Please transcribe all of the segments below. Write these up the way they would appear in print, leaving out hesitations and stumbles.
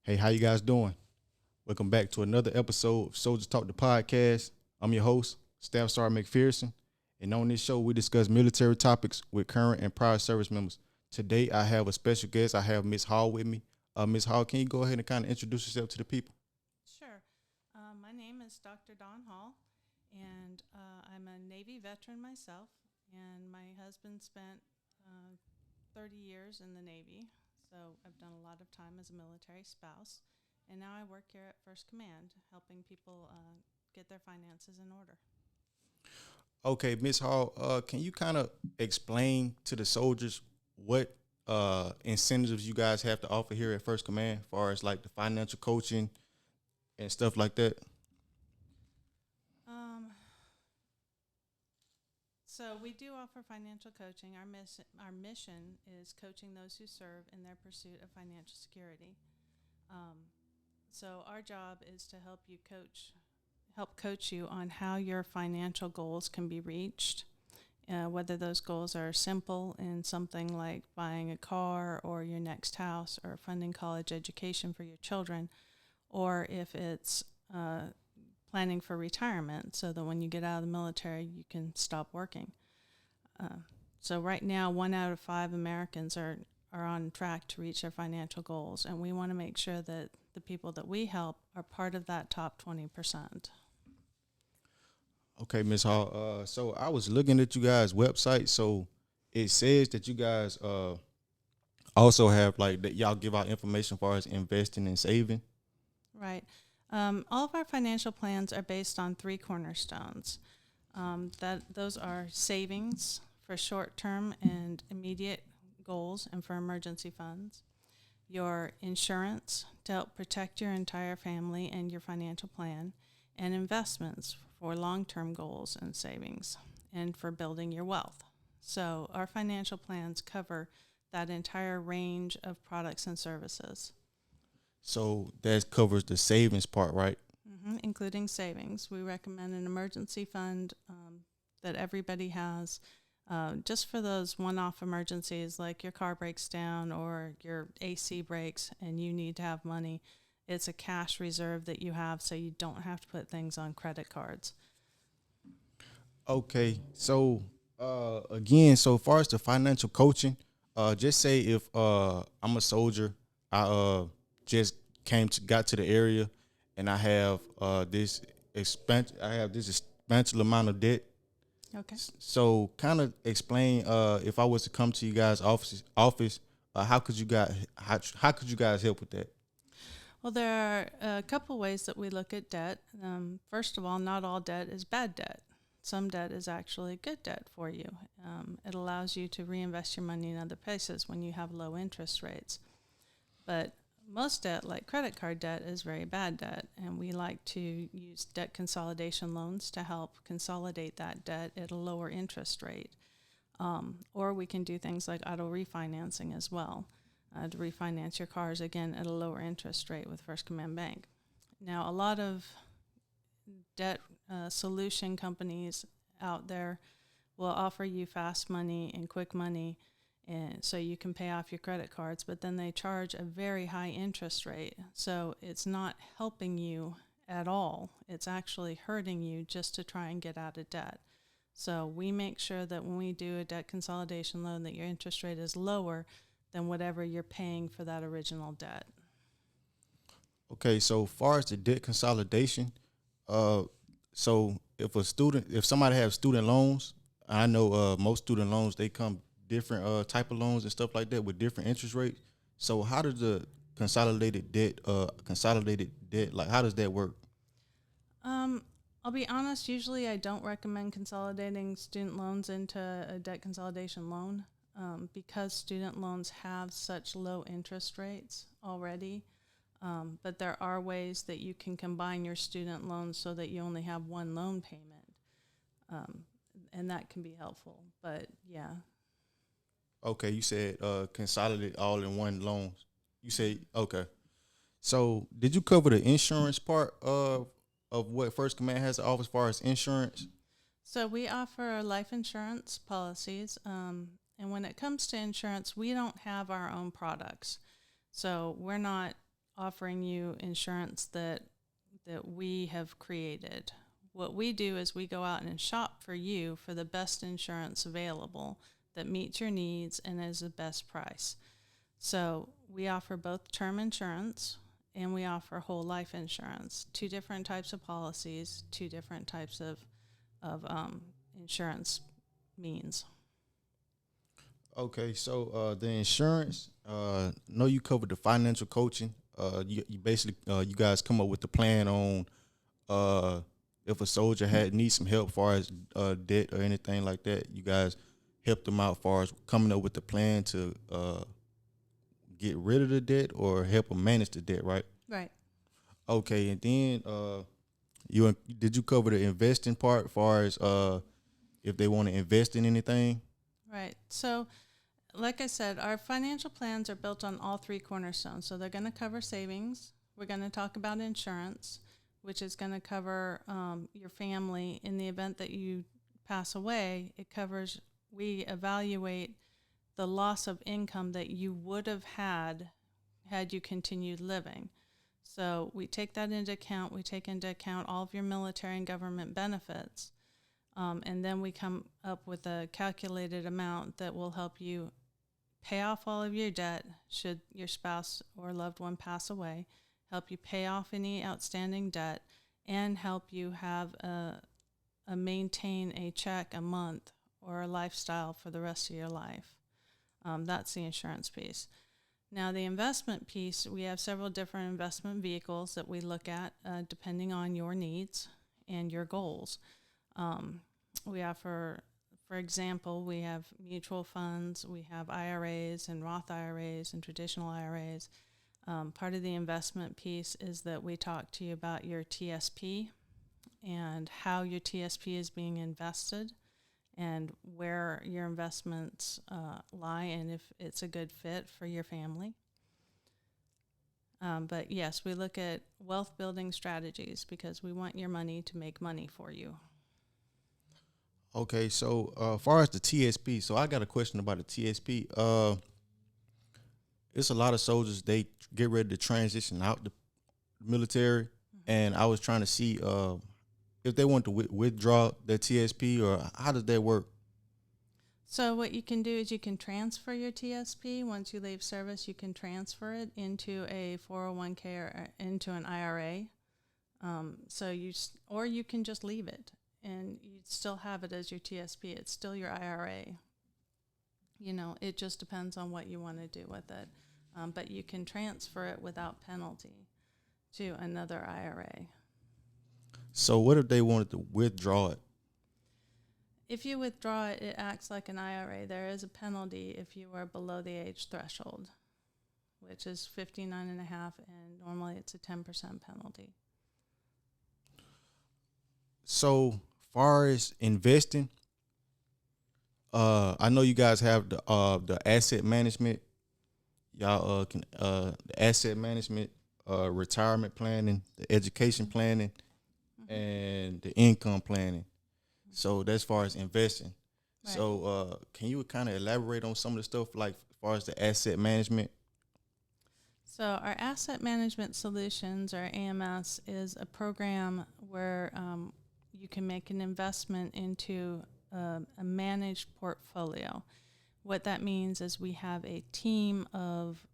Hey, how you guys doing? Welcome back to another episode of Soldier Talk the podcast. I'm your host, Staff Sergeant McPherson, and on this show we discuss military topics with current and prior service members. Today I have a special guest. I have Miss Hall with me. Miss Hall, can you go ahead and kind of introduce yourself to the people? Sure. My name is Dr. Dawn Hall, and I'm a Navy veteran myself, and my husband spent 30 years in the Navy, so I've done a lot of time as a military spouse, and now I work here at First Command, helping people get their finances in order. Okay, Miss Hall, can you kind of explain to the soldiers what incentives you guys have to offer here at First Command, as far as like the financial coaching and stuff like that? Um, so we do offer financial coaching. Our mission is coaching those who serve in their pursuit of financial security. Um, so our job is to help coach you on how your financial goals can be reached. Whether those goals are simple in something like buying a car or your next house or funding college education for your children, or if it's planning for retirement so that when you get out of the military, you can stop working. Uh, so right now, 1 out of 5 Americans are on track to reach their financial goals, and we want to make sure that the people that we help are part of that top 20%. Okay, Miss Hall. So I was looking at you guys' website. So it says that you guys also have like that y'all give out information as far as investing and saving. Right. All of our financial plans are based on three cornerstones. That those are savings for short-term and immediate goals and for emergency funds. Your insurance to help protect your entire family and your financial plan, and investments for long-term goals and savings, and for building your wealth. So our financial plans cover that entire range of products and services. So that covers the savings part, right? Including savings. We recommend an emergency fund that everybody has just for those one off emergencies like your car breaks down or your AC breaks and you need to have money. It's a cash reserve that you have so you don't have to put things on credit cards. Okay. So again, so far as the financial coaching, just say if I'm a soldier, I just got to the area, and I have this expansive amount of debt. Okay. So kind of explain if I was to come to you guys office, how could you guys how could you guys help with that? Well, there are a couple ways that we look at debt. First of all, not all debt is bad debt. Some debt is actually good debt for you. It allows you to reinvest your money in other places when you have low interest rates. But most debt, like credit card debt, is very bad debt, and we like to use debt consolidation loans to help consolidate that debt at a lower interest rate. Or we can do things like auto refinancing as well to refinance your cars again at a lower interest rate with First Command Bank. Now, a lot of debt solution companies out there will offer you fast money and quick money, and so you can pay off your credit cards, but then they charge a very high interest rate. So it's not helping you at all. It's actually hurting you just to try and get out of debt. So we make sure that when we do a debt consolidation loan that your interest rate is lower than whatever you're paying for that original debt. Okay, so far as the debt consolidation, uh, so if somebody has student loans, I know most student loans they come different type of loans and stuff like that with different interest rates. So how does the consolidated debt, like how does that work? Um, I'll be honest, usually I don't recommend consolidating student loans into a debt consolidation loan because student loans have such low interest rates already. But there are ways that you can combine your student loans so that you only have one loan payment, um, and that can be helpful. But yeah, Okay, you said consolidate all in one loans. You say okay. So did you cover the insurance part of what First Command has to offer as far as insurance? so we offer life insurance policies, and when it comes to insurance, we don't have our own products. So we're not offering you insurance that we have created. What we do is we go out and shop for you for the best insurance available that meets your needs and is the best price. So we offer both term insurance and we offer whole life insurance, two different types of policies, two different types of insurance means. Okay, so the insurance, know you covered the financial coaching. You basically you guys come up with the plan on if a soldier needs some help as far as debt or anything like that. You guys help them out as far as coming up with the plan to get rid of the debt or help them manage the debt, right? Right. Okay, and then did you cover the investing part as far as if they want to invest in anything? Right. So, like I said, our financial plans are built on all three cornerstones. So they're going to cover savings. We're going to talk about insurance, which is going to cover your family in the event that you pass away. We evaluate the loss of income that you would have had you continued living. So we take that into account. We take into account all of your military and government benefits. And then we come up with a calculated amount that will help you pay off all of your debt should your spouse or loved one pass away, help you pay off any outstanding debt, and help you have maintain a check a month or a lifestyle for the rest of your life. That's the insurance piece. Now, the investment piece, we have several different investment vehicles that we look at depending on your needs and your goals. We offer, for example, we have mutual funds, we have IRAs and Roth IRAs and traditional IRAs. Part of the investment piece is that we talk to you about your TSP and how your TSP is being invested and where your investments lie and if it's a good fit for your family. But yes, we look at wealth building strategies because we want your money to make money for you. Okay, so as far as the TSP, so I got a question about the TSP. It's a lot of soldiers, they get ready to transition out the military, and I was trying to see if they want to withdraw their TSP or how does that work? So what you can do is you can transfer your TSP. Once you leave service, you can transfer it into a 401k or into an IRA. Or you can just leave it and you still have it as your TSP. It's still your IRA. You know, it just depends on what you want to do with it. But you can transfer it without penalty to another IRA. So what if they wanted to withdraw it? If you withdraw it, it acts like an IRA. There is a penalty if you are below the age threshold, which is 59.5, and normally it's a 10% penalty. So far as investing, I know you guys have the asset management. Y'all can the asset management, retirement planning, the education planning, and the income planning. So that's as far as investing. Right. So can you kind of elaborate on some of the stuff like as far as the asset management? So our Asset Management Solutions, or AMS, is a program where you can make an investment into a managed portfolio. What that means is we have a team of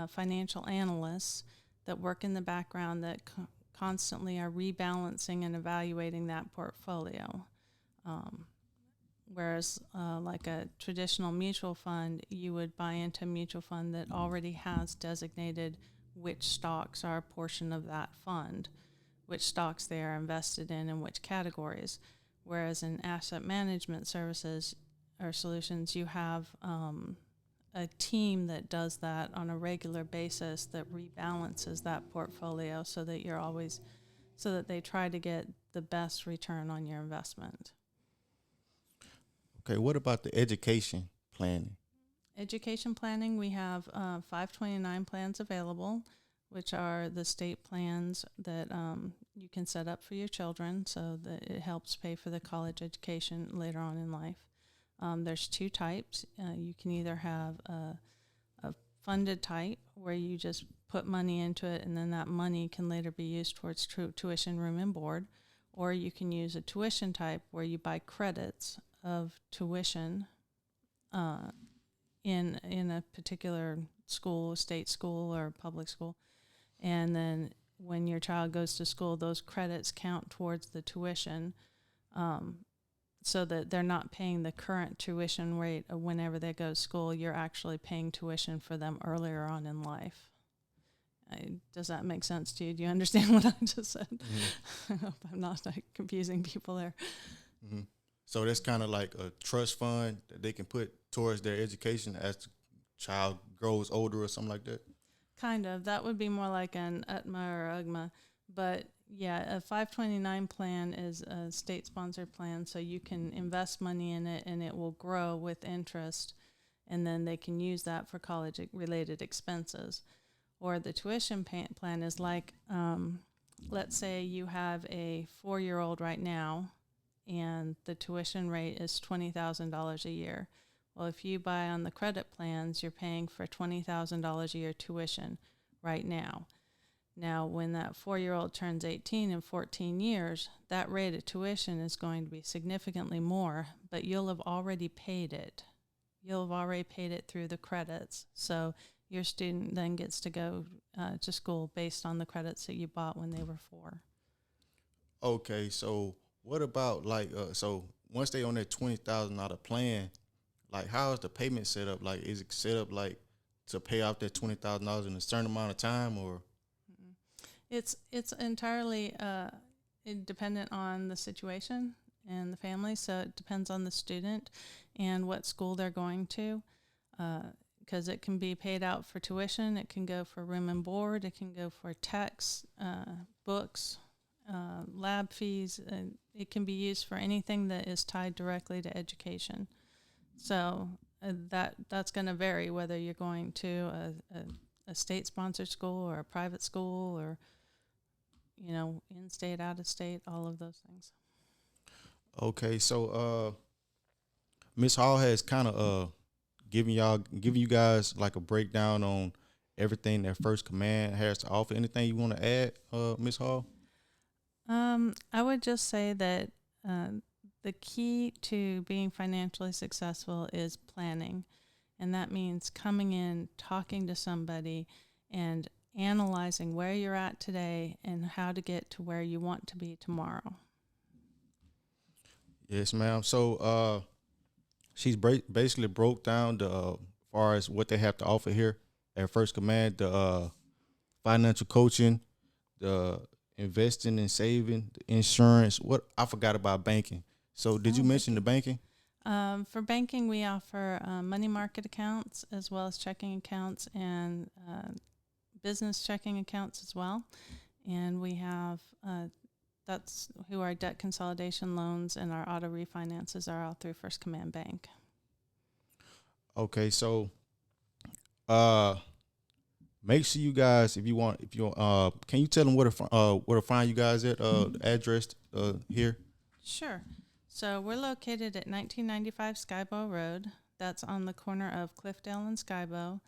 financial analysts that work in the background that constantly are rebalancing and evaluating that portfolio. Whereas like a traditional mutual fund, you would buy into a mutual fund that already has designated which stocks are a portion of that fund, which stocks they are invested in and which categories. Whereas in asset management services or solutions, you have a team that does that on a regular basis that rebalances that portfolio so that they try to get the best return on your investment. Okay, what about the education planning? Education planning, we have 529 plans available, which are the state plans that you can set up for your children so that it helps pay for the college education later on in life. There's two types. You can either have a funded type where you just put money into it, and then that money can later be used towards tuition, room, and board. Or you can use a tuition type where you buy credits of tuition in a particular school, state school or public school. And then when your child goes to school, those credits count towards the tuition, so that they're not paying the current tuition rate of whenever they go to school. You're actually paying tuition for them earlier on in life. Does that make sense to you? Do you understand what I just said? Mm-hmm. I hope I'm not confusing people there. Mm-hmm. So that's kind of like a trust fund that they can put towards their education as the child grows older or something like that? Kind of. That would be more like an UTMA or UGMA. But yeah, a 529 plan is a state-sponsored plan, so you can invest money in it and it will grow with interest, and then they can use that for college-related expenses. Or the tuition plan is like, let's say you have a 4-year-old right now, and the tuition rate is $20,000 a year. Well, if you buy on the credit plans, you're paying for $20,000 a year tuition right now. Now, when that 4-year-old turns 18 in 14 years, that rate of tuition is going to be significantly more, but you'll have already paid it. You'll have already paid it through the credits. So your student then gets to go to school based on the credits that you bought when they were 4. Okay, so what about so once they on that $20,000 plan, like how is the payment set up? Like, is it set up like to pay off that $20,000 in a certain amount of time, or? It's entirely dependent on the situation and the family. So it depends on the student and what school they're going to. Because it can be paid out for tuition, it can go for room and board, it can go for texts, books, lab fees, and it can be used for anything that is tied directly to education. So that's going to vary whether you're going to a state-sponsored school or a private school or, in-state, out-of-state, all of those things. Okay, so Ms. Hall has kind of giving you guys like a breakdown on everything that First Command has to offer. Anything you want to add, Ms. Hall? I would just say that the key to being financially successful is planning, and that means coming in, talking to somebody, and analyzing where you're at today and how to get to where you want to be tomorrow. Yes, ma'am. So she's basically broke down the far as what they have to offer here at First Command, the financial coaching, the investing and saving, the insurance. What I forgot about banking. So did you mention the banking? For banking, we offer money market accounts as well as checking accounts and business checking accounts as well. And we have that's who our debt consolidation loans and our auto refinances are all through First Command Bank. Okay, so make sure you guys, if you can you tell them where to find you guys at the address here? Sure. So we're located at 1995 Skybow Road. That's on the corner of Cliffdale and Skybow,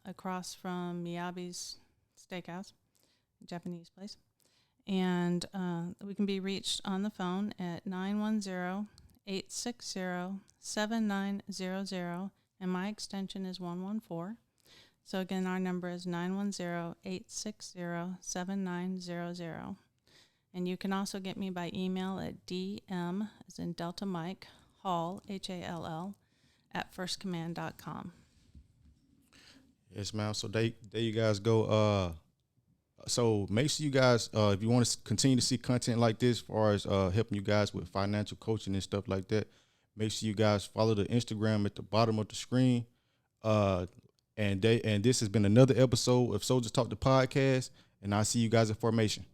across from Miyabi's Steakhouse, Japanese place. And we can be reached on the phone at 910-860-7900, and my extension is 114. So again, our number is 910-860-7900. And you can also get me by email at DM, as in Delta Mike, Hall, Hall, at firstcommand.com. Yes, ma'am. So there you guys go. So make sure you guys, if you want to continue to see content like this, as far as helping you guys with financial coaching and stuff like that, make sure you guys follow the Instagram at the bottom of the screen. And this has been another episode of Soldiers Talk the Podcast, and I'll see you guys at Formation.